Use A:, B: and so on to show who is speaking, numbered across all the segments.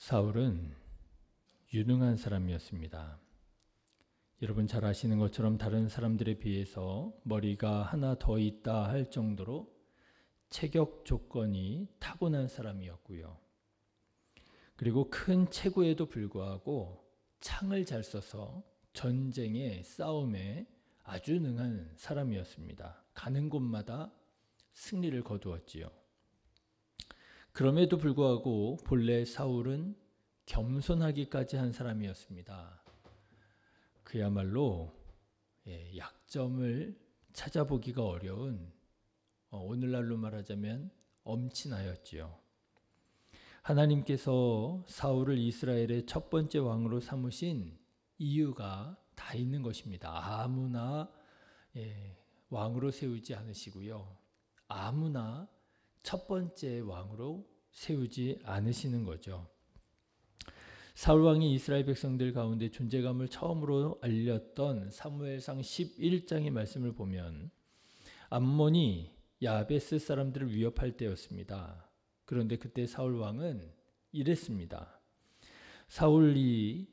A: 사울은 유능한 사람이었습니다. 여러분 잘 아시는 것처럼 다른 사람들에 비해서 머리가 하나 더 있다 할 정도로 체격 조건이 타고난 사람이었고요. 그리고 큰 체구에도 불구하고 창을 잘 써서 전쟁에 싸움에 아주 능한 사람이었습니다. 가는 곳마다 승리를 거두었지요. 그럼에도 불구하고 본래 사울은 겸손하기까지 한 사람이었습니다. 그야말로 약점을 찾아보기가 어려운, 오늘날로 말하자면 엄친아였지요. 하나님께서 사울을 이스라엘의 첫 번째 왕으로 삼으신 이유가 다 있는 것입니다. 아무나 왕으로 세우지 않으시고요. 아무나 첫 번째 왕으로 세우지 않으시는 거죠. 사울 왕이 이스라엘 백성들 가운데 존재감을 처음으로 알렸던 사무엘상 11장의 말씀을 보면 암몬이 야베스 사람들을 위협할 때였습니다. 그런데 그때 사울 왕은 이랬습니다. 사울이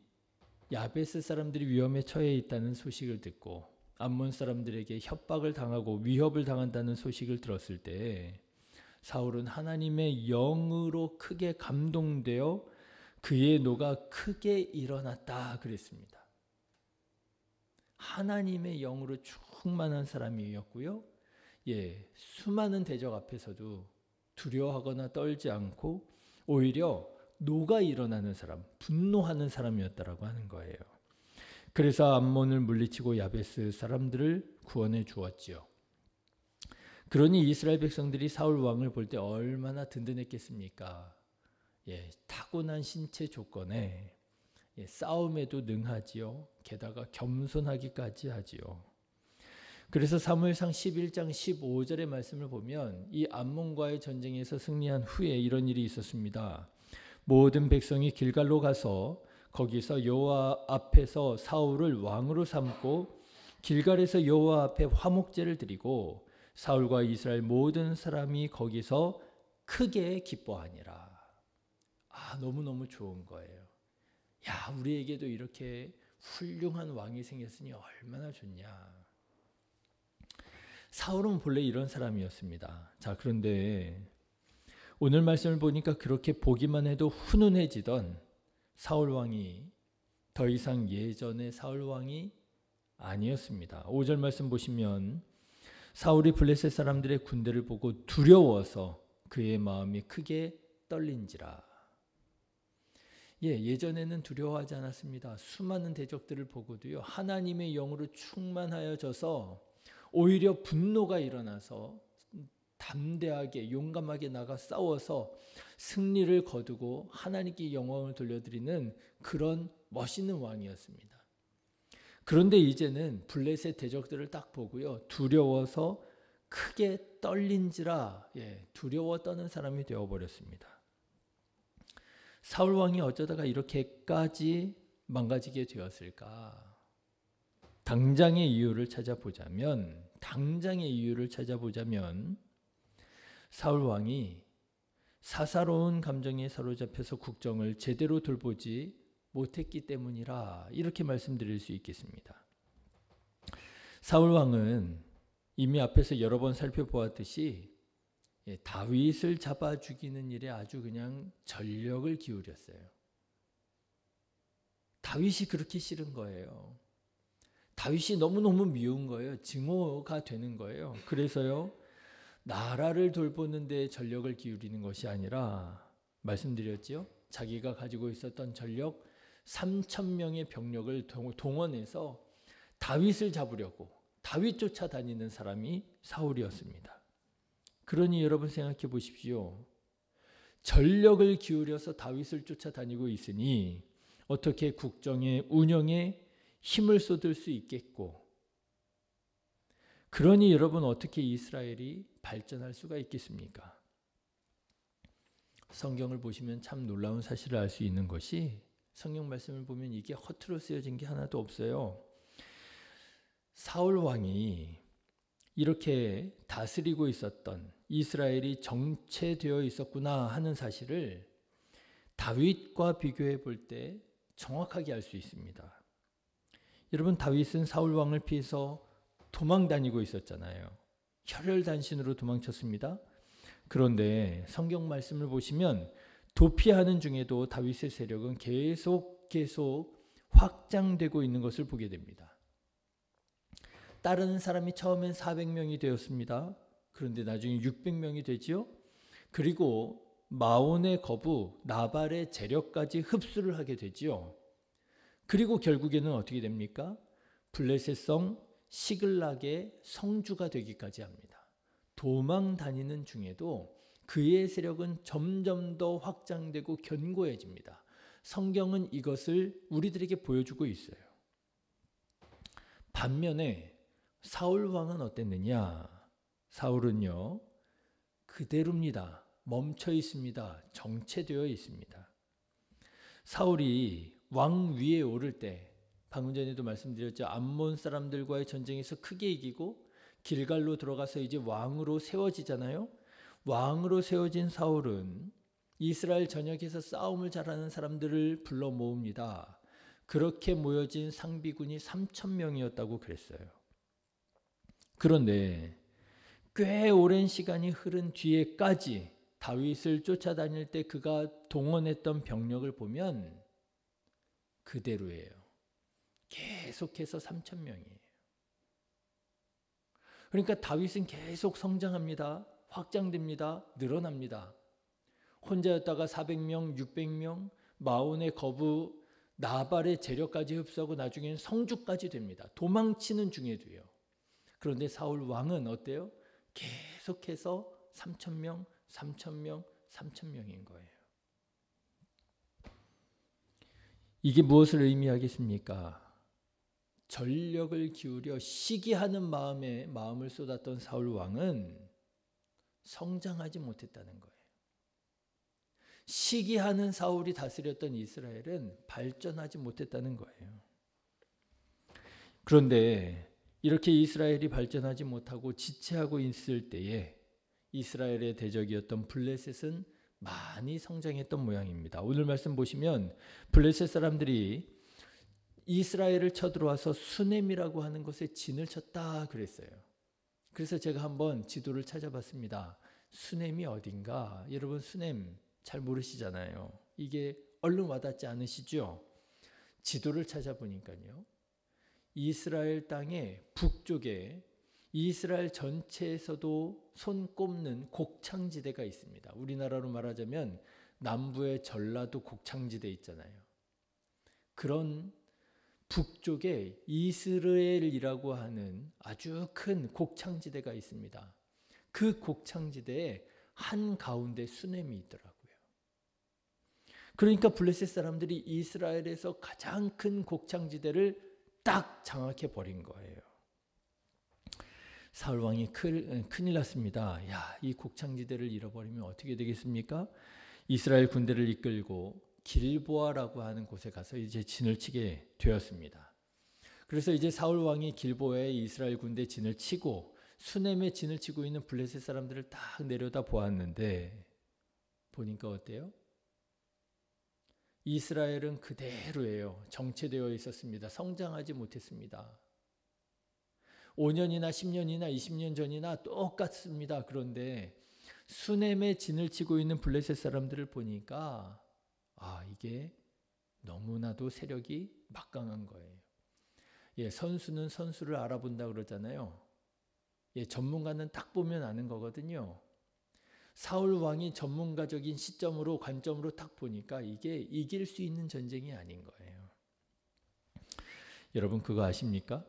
A: 야베스 사람들이 위험에 처해 있다는 소식을 듣고 암몬 사람들에게 협박을 당하고 위협을 당한다는 소식을 들었을 때 사울은 하나님의 영으로 크게 감동되어 그의 노가 크게 일어났다 그랬습니다. 하나님의 영으로 충만한 사람이었고요. 수많은 대적 앞에서도 두려워하거나 떨지 않고 오히려 노가 일어나는 사람, 분노하는 사람이었다라고 하는 거예요. 그래서 암몬을 물리치고 야베스 사람들을 구원해 주었지요. 그러니 이스라엘 백성들이 사울 왕을 볼 때 얼마나 든든했겠습니까? 타고난 신체 조건에 싸움에도 능하지요. 게다가 겸손하기까지 하지요. 그래서 사무엘상 11장 15절의 말씀을 보면 이 암몬과의 전쟁에서 승리한 후에 이런 일이 있었습니다. 모든 백성이 길갈로 가서 거기서 여호와 앞에서 사울을 왕으로 삼고 길갈에서 여호와 앞에 화목제를 드리고 사울과 이스라엘 모든 사람이 거기서 크게 기뻐하니라. 너무너무 좋은 거예요. 우리에게도 이렇게 훌륭한 왕이 생겼으니 얼마나 좋냐. 사울은 본래 이런 사람이었습니다. 그런데 오늘 말씀을 보니까 그렇게 보기만 해도 훈훈해지던 사울 왕이 더 이상 예전의 사울 왕이 아니었습니다. 5절 말씀 보시면 사울이 블레셋 사람들의 군대를 보고 두려워서 그의 마음이 크게 떨린지라. 예전에는 두려워하지 않았습니다. 수많은 대적들을 보고도요. 하나님의 영으로 충만하여져서 오히려 분노가 일어나서 담대하게 용감하게 나가 싸워서 승리를 거두고 하나님께 영광을 돌려드리는 그런 멋있는 왕이었습니다. 그런데 이제는 블레셋 대적들을 딱 보고요. 두려워서 크게 떨린지라 두려워 떠는 사람이 되어버렸습니다. 사울 왕이 어쩌다가 이렇게까지 망가지게 되었을까? 당장의 이유를 찾아보자면 사울 왕이 사사로운 감정에 사로잡혀서 국정을 제대로 돌보지 못했기 때문이라 이렇게 말씀드릴 수 있겠습니다. 사울 왕은 이미 앞에서 여러 번 살펴보았듯이 다윗을 잡아 죽이는 일에 아주 그냥 전력을 기울였어요. 다윗이 그렇게 싫은 거예요. 다윗이 너무너무 미운 거예요. 증오가 되는 거예요. 그래서요. 나라를 돌보는 데 전력을 기울이는 것이 아니라 말씀드렸죠. 자기가 가지고 있었던 전력 3,000명의 병력을 동원해서 다윗을 잡으려고 다윗 쫓아다니는 사람이 사울이었습니다. 그러니 여러분 생각해 보십시오. 전력을 기울여서 다윗을 쫓아다니고 있으니 어떻게 국정의 운영에 힘을 쏟을 수 있겠고, 그러니 여러분 어떻게 이스라엘이 발전할 수가 있겠습니까? 성경을 보시면 참 놀라운 사실을 알 수 있는 것이 성경 말씀을 보면 이게 허투루 쓰여진 게 하나도 없어요. 사울 왕이 이렇게 다스리고 있었던 이스라엘이 정체되어 있었구나 하는 사실을 다윗과 비교해 볼 때 정확하게 알 수 있습니다. 여러분, 다윗은 사울 왕을 피해서 도망 다니고 있었잖아요. 혈혈단신으로 도망쳤습니다. 그런데 성경 말씀을 보시면 도피하는 중에도 다윗의 세력은 계속 확장되고 있는 것을 보게 됩니다. 따르는 사람이 처음엔 400명이 되었습니다. 그런데 나중에 600명이 되지요. 그리고 마온의 거부 나발의 재력까지 흡수를 하게 되지요. 그리고 결국에는 어떻게 됩니까? 블레셋 성 시글락의 성주가 되기까지 합니다. 도망 다니는 중에도 그의 세력은 점점 더 확장되고 견고해집니다. 성경은 이것을 우리들에게 보여주고 있어요. 반면에 사울 왕은 어땠느냐? 사울은요, 그대로입니다. 멈춰 있습니다. 정체되어 있습니다. 사울이 왕 위에 오를 때, 방금 전에도 말씀드렸죠. 암몬 사람들과의 전쟁에서 크게 이기고 길갈로 들어가서 이제 왕으로 세워지잖아요. 왕으로 세워진 사울은 이스라엘 전역에서 싸움을 잘하는 사람들을 불러 모읍니다. 그렇게 모여진 상비군이 3,000명이었다고 그랬어요. 그런데 꽤 오랜 시간이 흐른 뒤에까지 다윗을 쫓아다닐 때 그가 동원했던 병력을 보면 그대로예요. 계속해서 3,000명이에요. 그러니까 다윗은 계속 성장합니다. 확장됩니다. 늘어납니다. 혼자였다가 400명, 600명, 마온의 거부, 나발의 재력까지 흡수하고 나중에는 성주까지 됩니다. 도망치는 중에도요. 그런데 사울 왕은 어때요? 계속해서 3,000명, 3,000명, 3,000명인 거예요. 이게 무엇을 의미하겠습니까? 전력을 기울여 시기하는 마음을 쏟았던 사울 왕은 성장하지 못했다는 거예요. 시기하는 사울이 다스렸던 이스라엘은 발전하지 못했다는 거예요. 그런데 이렇게 이스라엘이 발전하지 못하고 지체하고 있을 때에 이스라엘의 대적이었던 블레셋은 많이 성장했던 모양입니다. 오늘 말씀 보시면 블레셋 사람들이 이스라엘을 쳐들어와서 수넴이라고 하는 곳에 진을 쳤다 그랬어요. 그래서 제가 한번 지도를 찾아봤습니다. 수넴이 어딘가? 여러분 수넴 잘 모르시잖아요. 이게 얼른 와닿지 않으시죠? 지도를 찾아보니까요. 이스라엘 땅의 북쪽에 이스라엘 전체에서도 손꼽는 곡창지대가 있습니다. 우리나라로 말하자면 남부의 전라도 곡창지대 있잖아요. 그런 북쪽에 이스라엘이라고 하는 아주 큰 곡창지대가 있습니다. 그 곡창지대에 한가운데 수넴이 있더라고요. 그러니까 블레셋 사람들이 이스라엘에서 가장 큰 곡창지대를 딱 장악해 버린 거예요. 사울 왕이 큰일 났습니다. 야, 이 곡창지대를 잃어버리면 어떻게 되겠습니까? 이스라엘 군대를 이끌고 길보아라고 하는 곳에 가서 이제 진을 치게 되었습니다. 그래서 이제 사울 왕이 길보아에 이스라엘 군대 진을 치고 수넴에 진을 치고 있는 블레셋 사람들을 딱 내려다 보았는데 보니까 어때요? 이스라엘은 그대로예요. 정체되어 있었습니다. 성장하지 못했습니다. 5년이나 10년이나 20년 전이나 똑같습니다. 그런데 수넴에 진을 치고 있는 블레셋 사람들을 보니까 이게 너무나도 세력이 막강한 거예요. 예, 선수는 선수를 알아본다 그러잖아요. 예, 전문가는 딱 보면 아는 거거든요. 사울 왕이 전문가적인 시점으로 관점으로 딱 보니까 이게 이길 수 있는 전쟁이 아닌 거예요. 여러분 그거 아십니까?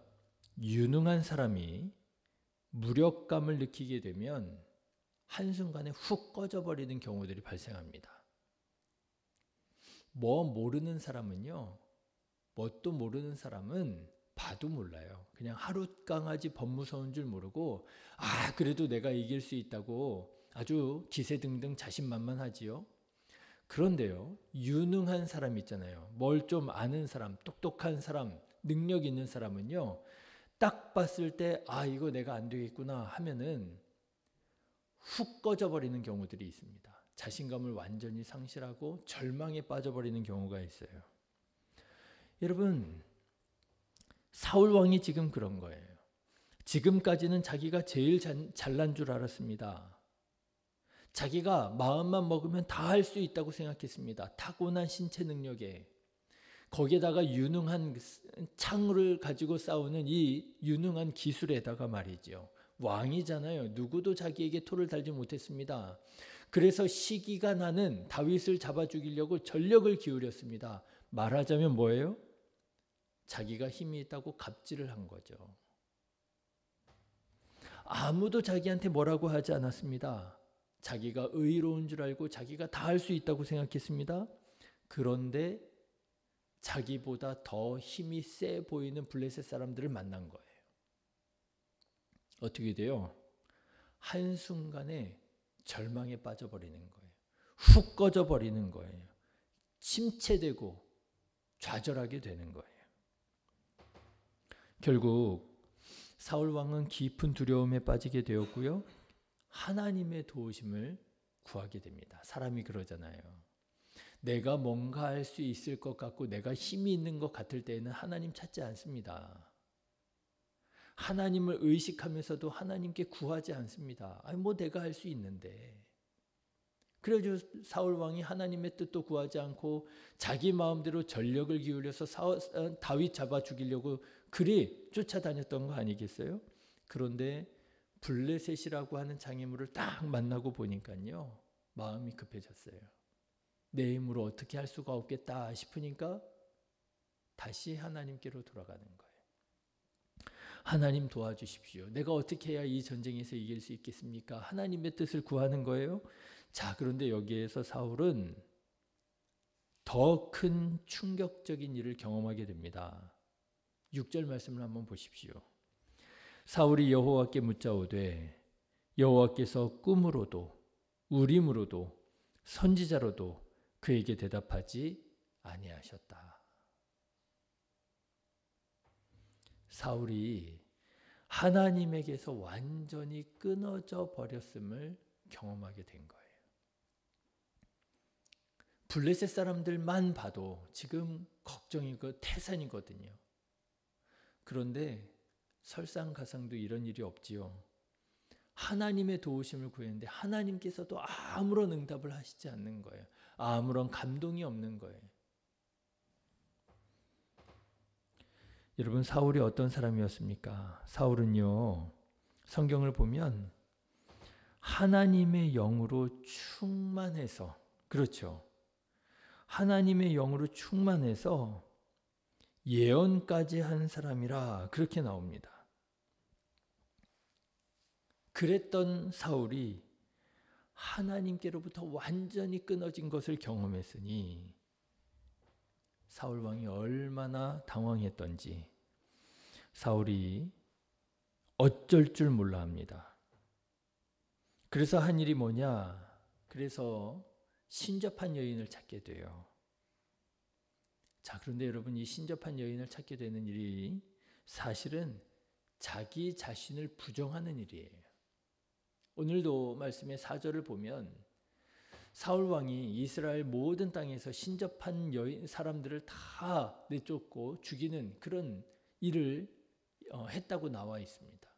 A: 유능한 사람이 무력감을 느끼게 되면 한순간에 훅 꺼져버리는 경우들이 발생합니다. 모르는 사람은요. 뭣도 모르는 사람은 봐도 몰라요. 그냥 하룻강아지 법무서운 줄 모르고 그래도 내가 이길 수 있다고 아주 기세등등 자신만만하지요. 그런데요. 유능한 사람 있잖아요. 뭘 좀 아는 사람, 똑똑한 사람, 능력 있는 사람은요. 딱 봤을 때 이거 내가 안 되겠구나 하면은 훅 꺼져버리는 경우들이 있습니다. 자신감을 완전히 상실하고 절망에 빠져버리는 경우가 있어요. 여러분, 사울 왕이 지금 그런 거예요. 지금까지는 자기가 제일 잘난 줄 알았습니다. 자기가 마음만 먹으면 다 할 수 있다고 생각했습니다. 타고난 신체 능력에 거기에다가 유능한 창을 가지고 싸우는 이 유능한 기술에다가 말이죠. 왕이잖아요. 누구도 자기에게 토를 달지 못했습니다. 그래서 시기가 나는 다윗을 잡아 죽이려고 전력을 기울였습니다. 말하자면 뭐예요? 자기가 힘이 있다고 갑질을 한 거죠. 아무도 자기한테 뭐라고 하지 않았습니다. 자기가 의로운 줄 알고 자기가 다 할 수 있다고 생각했습니다. 그런데 자기보다 더 힘이 세 보이는 블레셋 사람들을 만난 거예요. 어떻게 돼요? 한순간에 절망에 빠져버리는 거예요. 훅 꺼져버리는 거예요. 침체되고 좌절하게 되는 거예요. 결국 사울 왕은 깊은 두려움에 빠지게 되었고요. 하나님의 도우심을 구하게 됩니다. 사람이 그러잖아요. 내가 뭔가 할 수 있을 것 같고 내가 힘이 있는 것 같을 때에는 하나님 찾지 않습니다. 하나님을 의식하면서도 하나님께 구하지 않습니다. 아니 뭐 내가 할 수 있는데. 그래서 사울 왕이 하나님의 뜻도 구하지 않고 자기 마음대로 전력을 기울여서 다윗 잡아 죽이려고 그리 쫓아다녔던 거 아니겠어요? 그런데 블레셋이라고 하는 장애물을 딱 만나고 보니까요. 마음이 급해졌어요. 내 힘으로 어떻게 할 수가 없겠다 싶으니까 다시 하나님께로 돌아가는 거예요. 하나님 도와주십시오. 내가 어떻게 해야 이 전쟁에서 이길 수 있겠습니까? 하나님의 뜻을 구하는 거예요. 자, 그런데 여기에서 사울은 더 큰 충격적인 일을 경험하게 됩니다. 6절 말씀을 한번 보십시오. 사울이 여호와께 묻자오되 여호와께서 꿈으로도 우림으로도 선지자로도 그에게 대답하지 아니하셨다. 사울이 하나님에게서 완전히 끊어져 버렸음을 경험하게 된 거예요. 블레셋 사람들만 봐도 지금 걱정이고 태산이거든요. 그런데 설상가상도 이런 일이 없지요. 하나님의 도우심을 구했는데 하나님께서도 아무런 응답을 하시지 않는 거예요. 아무런 감동이 없는 거예요. 여러분, 사울이 어떤 사람이었습니까? 사울은요, 성경을 보면 하나님의 영으로 충만해서, 그렇죠. 하나님의 영으로 충만해서 예언까지 한 사람이라 그렇게 나옵니다. 그랬던 사울이 하나님께로부터 완전히 끊어진 것을 경험했으니 사울 왕이 얼마나 당황했던지 사울이 어쩔 줄 몰라 합니다. 그래서 한 일이 뭐냐? 그래서 신접한 여인을 찾게 돼요. 자, 그런데 여러분, 이 신접한 여인을 찾게 되는 일이 사실은 자기 자신을 부정하는 일이에요. 오늘도 말씀의 4절을 보면 사울 왕이 이스라엘 모든 땅에서 신접한 여인 사람들을 다 내쫓고 죽이는 그런 일을 했다고 나와 있습니다.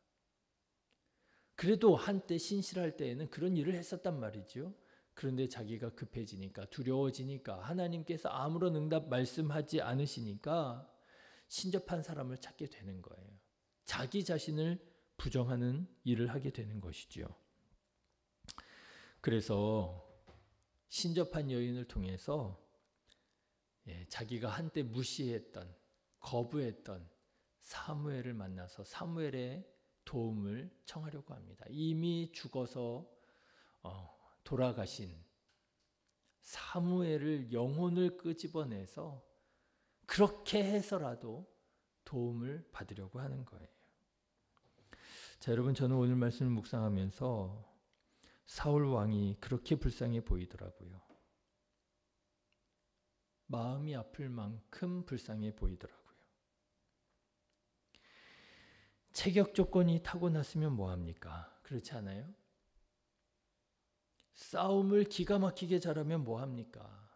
A: 그래도 한때 신실할 때에는 그런 일을 했었단 말이죠. 그런데 자기가 급해지니까 두려워지니까 하나님께서 아무런 응답 말씀하지 않으시니까 신접한 사람을 찾게 되는 거예요. 자기 자신을 부정하는 일을 하게 되는 것이죠. 그래서 신접한 여인을 통해서 자기가 한때 무시했던 거부했던 사무엘을 만나서 사무엘의 도움을 청하려고 합니다. 이미 죽어서 돌아가신 사무엘을 영혼을 끄집어내서 그렇게 해서라도 도움을 받으려고 하는 거예요. 자, 여러분, 저는 오늘 말씀을 묵상하면서 사울 왕이 그렇게 불쌍해 보이더라고요. 마음이 아플 만큼 불쌍해 보이더라고요. 체격 조건이 타고났으면 뭐합니까? 그렇지 않아요? 싸움을 기가 막히게 잘하면 뭐합니까?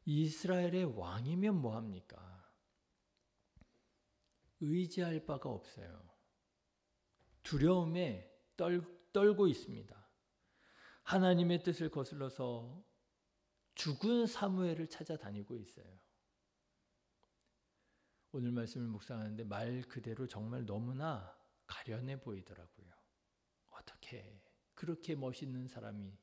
A: 이스라엘의 왕이면 뭐합니까? 의지할 바가 없어요. 두려움에 떨고 있습니다. 하나님의 뜻을 거슬러서 죽은 사무엘을 찾아다니고 있어요. 오늘 말씀을 묵상하는데 말 그대로 정말 너무나 가련해 보이더라고요. 어떻게 그렇게 멋있는 사람이,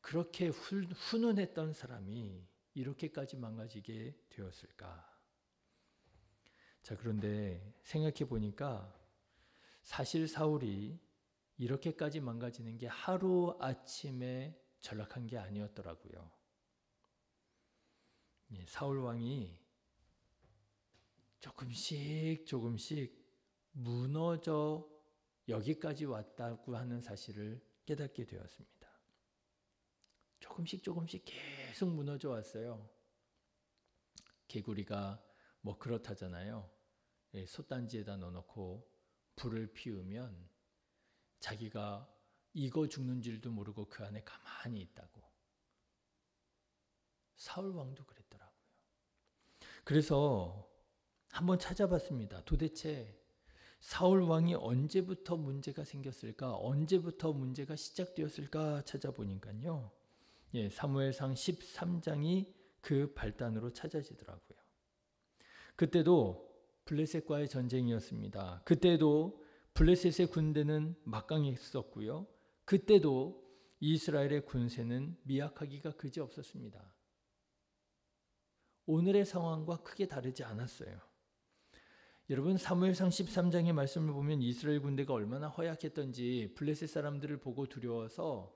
A: 그렇게 훈훈했던 사람이 이렇게까지 망가지게 되었을까? 자, 그런데 생각해 보니까 사실 사울이 이렇게까지 망가지는 게 하루아침에 전락한 게 아니었더라고요. 사울 왕이 조금씩 무너져 여기까지 왔다고 하는 사실을 깨닫게 되었습니다. 조금씩 계속 무너져 왔어요. 개구리가 뭐 그렇다잖아요. 솥단지에다 넣어놓고 불을 피우면 자기가 익어 죽는 줄도 모르고 그 안에 가만히 있다고. 사울 왕도 그랬더라고요. 그래서 한번 찾아봤습니다. 도대체 사울 왕이 언제부터 문제가 생겼을까? 언제부터 문제가 시작되었을까? 찾아보니까요. 사무엘상 13장이 그 발단으로 찾아지더라고요. 그때도 블레셋과의 전쟁이었습니다. 그때도 블레셋의 군대는 막강했었고요. 그때도 이스라엘의 군세는 미약하기가 그지없었습니다. 오늘의 상황과 크게 다르지 않았어요. 여러분, 사무엘상 13장의 말씀을 보면 이스라엘 군대가 얼마나 허약했던지 블레셋 사람들을 보고 두려워서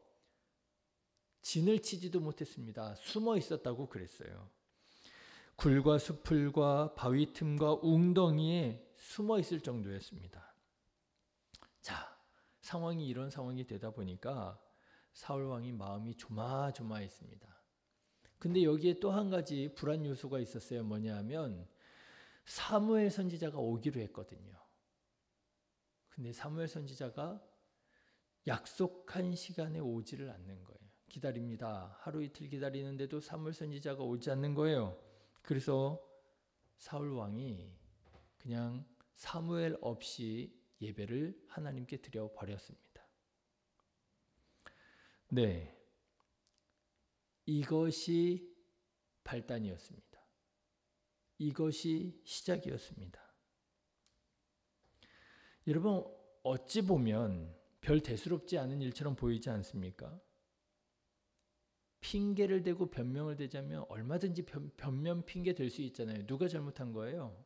A: 진을 치지도 못했습니다. 숨어 있었다고 그랬어요. 굴과 수풀과 바위 틈과 웅덩이에 숨어 있을 정도였습니다. 자, 상황이 이런 상황이 되다 보니까 사울 왕이 마음이 조마조마했습니다. 근데 여기에 또 한 가지 불안 요소가 있었어요. 뭐냐 하면 사무엘 선지자가 오기로 했거든요. 근데 사무엘 선지자가 약속한 시간에 오지를 않는 거예요. 기다립니다. 하루 이틀 기다리는데도 사무엘 선지자가 오지 않는 거예요. 그래서 사울 왕이 그냥 사무엘 없이 예배를 하나님께 드려버렸습니다. 네, 이것이 발단이었습니다. 이것이 시작이었습니다. 여러분, 어찌 보면 별 대수롭지 않은 일처럼 보이지 않습니까? 핑계를 대고 변명을 대자면 얼마든지 변명 핑계 될 수 있잖아요. 누가 잘못한 거예요?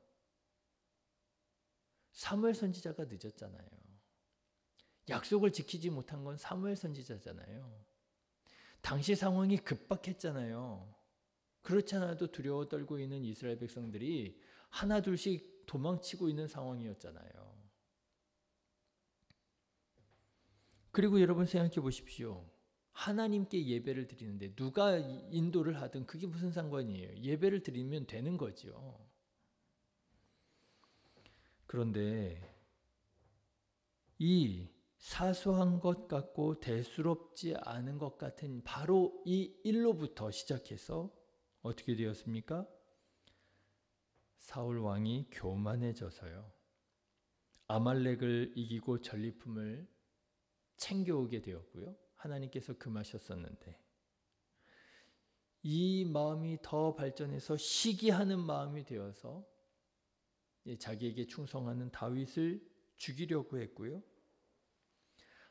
A: 사무엘 선지자가 늦었잖아요. 약속을 지키지 못한 건 사무엘 선지자잖아요. 당시 상황이 급박했잖아요. 그렇지 않아도 두려워 떨고 있는 이스라엘 백성들이 하나둘씩 도망치고 있는 상황이었잖아요. 그리고 여러분 생각해 보십시오. 하나님께 예배를 드리는데 누가 인도를 하든 그게 무슨 상관이에요. 예배를 드리면 되는 거죠. 그런데 이 사소한 것 같고 대수롭지 않은 것 같은 바로 이 일로부터 시작해서 어떻게 되었습니까? 사울 왕이 교만해져서요. 아말렉을 이기고 전리품을 챙겨오게 되었고요. 하나님께서 금하셨었는데 이 마음이 더 발전해서 시기하는 마음이 되어서 자기에게 충성하는 다윗을 죽이려고 했고요.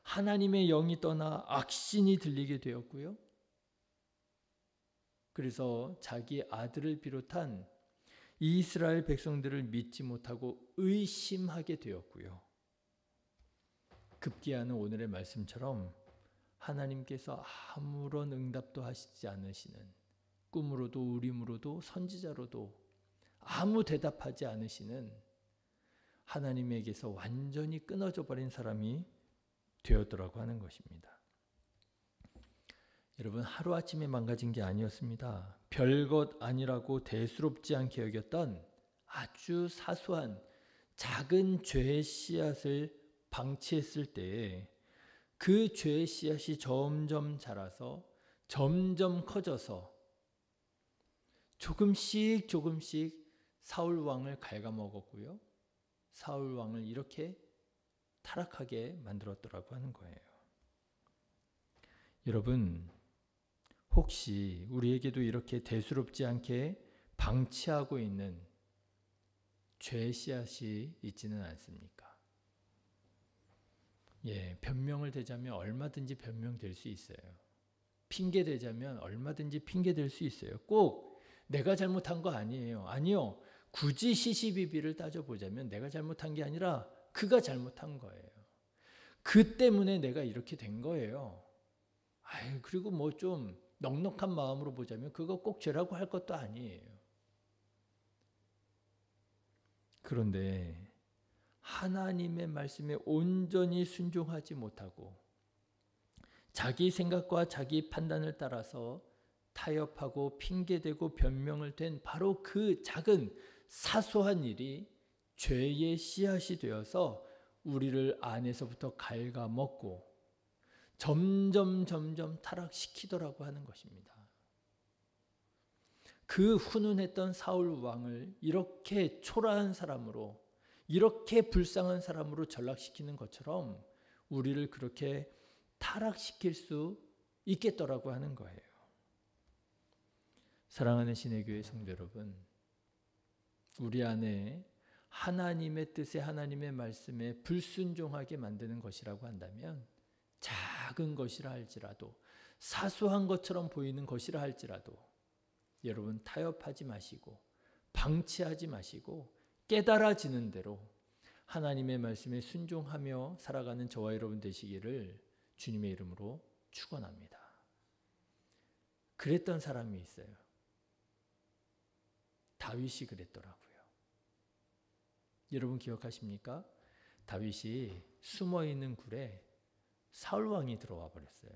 A: 하나님의 영이 떠나 악신이 들리게 되었고요. 그래서 자기 아들을 비롯한 이스라엘 백성들을 믿지 못하고 의심하게 되었고요. 급기야는 오늘의 말씀처럼 하나님께서 아무런 응답도 하시지 않으시는, 꿈으로도 우림으로도 선지자로도 아무 대답하지 않으시는 하나님에게서 완전히 끊어져 버린 사람이 되었더라고 하는 것입니다. 여러분, 하루아침에 망가진 게 아니었습니다. 별것 아니라고 대수롭지 않게 여겼던 아주 사소한 작은 죄의 씨앗을 방치했을 때에 그 죄의 씨앗이 점점 자라서 점점 커져서 조금씩 사울 왕을 갉아먹었고요. 사울 왕을 이렇게 타락하게 만들었더라고 하는 거예요. 여러분, 혹시 우리에게도 이렇게 대수롭지 않게 방치하고 있는 죄의 씨앗이 있지는 않습니까? 예, 변명을 대자면 얼마든지 변명될 수 있어요. 핑계 대자면 얼마든지 핑계 될 수 있어요. 꼭 내가 잘못한 거 아니에요. 아니요. 굳이 시시비비를 따져보자면 내가 잘못한 게 아니라 그가 잘못한 거예요. 그 때문에 내가 이렇게 된 거예요. 그리고 뭐 좀 넉넉한 마음으로 보자면 그거 꼭 죄라고 할 것도 아니에요. 그런데 하나님의 말씀에 온전히 순종하지 못하고 자기 생각과 자기 판단을 따라서 타협하고 핑계대고 변명을 댄 바로 그 작은 사소한 일이 죄의 씨앗이 되어서 우리를 안에서부터 갉아먹고 점점 타락시키더라고 하는 것입니다. 그 훈훈했던 사울 왕을 이렇게 초라한 사람으로, 이렇게 불쌍한 사람으로 전락시키는 것처럼 우리를 그렇게 타락시킬 수 있겠더라고 하는 거예요. 사랑하는 신의 교회 성도 여러분, 우리 안에 하나님의 뜻에, 하나님의 말씀에 불순종하게 만드는 것이라고 한다면, 작은 것이라 할지라도, 사소한 것처럼 보이는 것이라 할지라도 여러분 타협하지 마시고 방치하지 마시고 깨달아지는 대로 하나님의 말씀에 순종하며 살아가는 저와 여러분 되시기를 주님의 이름으로 축원합니다. 그랬던 사람이 있어요. 다윗이 그랬더라고요. 여러분 기억하십니까? 다윗이 숨어있는 굴에 사울왕이 들어와 버렸어요.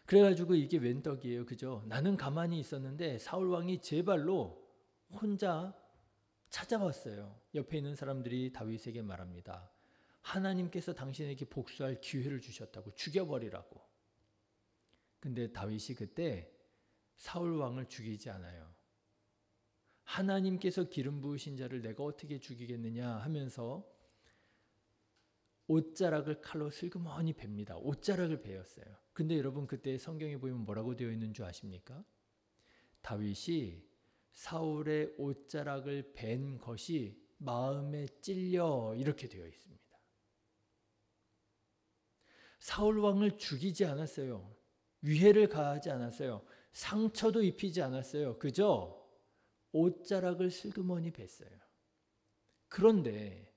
A: 그래가지고 이게 웬 떡이에요, 그죠? 나는 가만히 있었는데 사울왕이 제 발로 혼자 찾아왔어요. 옆에 있는 사람들이 다윗에게 말합니다. 하나님께서 당신에게 복수할 기회를 주셨다고, 죽여버리라고. 근데 다윗이 그때 사울왕을 죽이지 않아요. 하나님께서 기름 부으신 자를 내가 어떻게 죽이겠느냐 하면서 옷자락을 칼로 슬그머니 뱁니다. 옷자락을 베었어요. 근데 여러분 그때 성경에 보면 뭐라고 되어 있는 줄 아십니까? 다윗이 사울의 옷자락을 벤 것이 마음에 찔려 이렇게 되어 있습니다. 사울 왕을 죽이지 않았어요. 위해를 가하지 않았어요. 상처도 입히지 않았어요. 그저 옷자락을 슬그머니 뱄어요. 그런데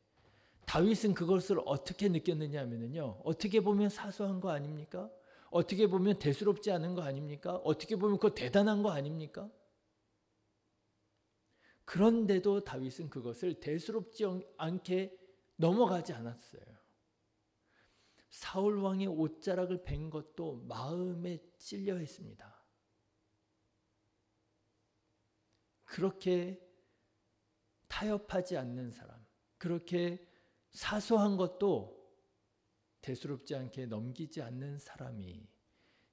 A: 다윗은 그것을 어떻게 느꼈느냐 하면요. 어떻게 보면 사소한 거 아닙니까? 어떻게 보면 대수롭지 않은 거 아닙니까? 어떻게 보면 그거 대단한 거 아닙니까? 그런데도 다윗은 그것을 대수롭지 않게 넘어가지 않았어요. 사울 왕의 옷자락을 벤 것도 마음에 찔려 했습니다. 그렇게 타협하지 않는 사람, 그렇게 사소한 것도 대수롭지 않게 넘기지 않는 사람이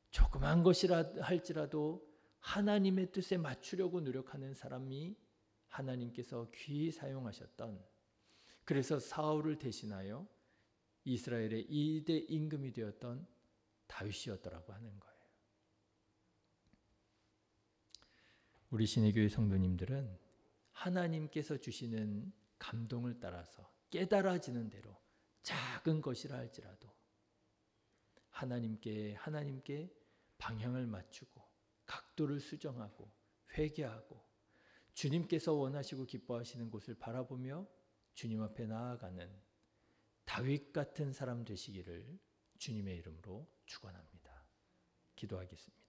A: 조그만 것이라 할지라도 하나님의 뜻에 맞추려고 노력하는 사람이 하나님께서 귀히 사용하셨던, 그래서 사울을 대신하여 이스라엘의 2대 임금이 되었던 다윗이었더라고 하는 거예요. 우리 신의교회 성도님들은 하나님께서 주시는 감동을 따라서 깨달아지는 대로 작은 것이라 할지라도 하나님께 방향을 맞추고 각도를 수정하고 회개하고 주님께서 원하시고 기뻐하시는 곳을 바라보며 주님 앞에 나아가는 다윗 같은 사람 되시기를 주님의 이름으로 축원합니다. 기도하겠습니다.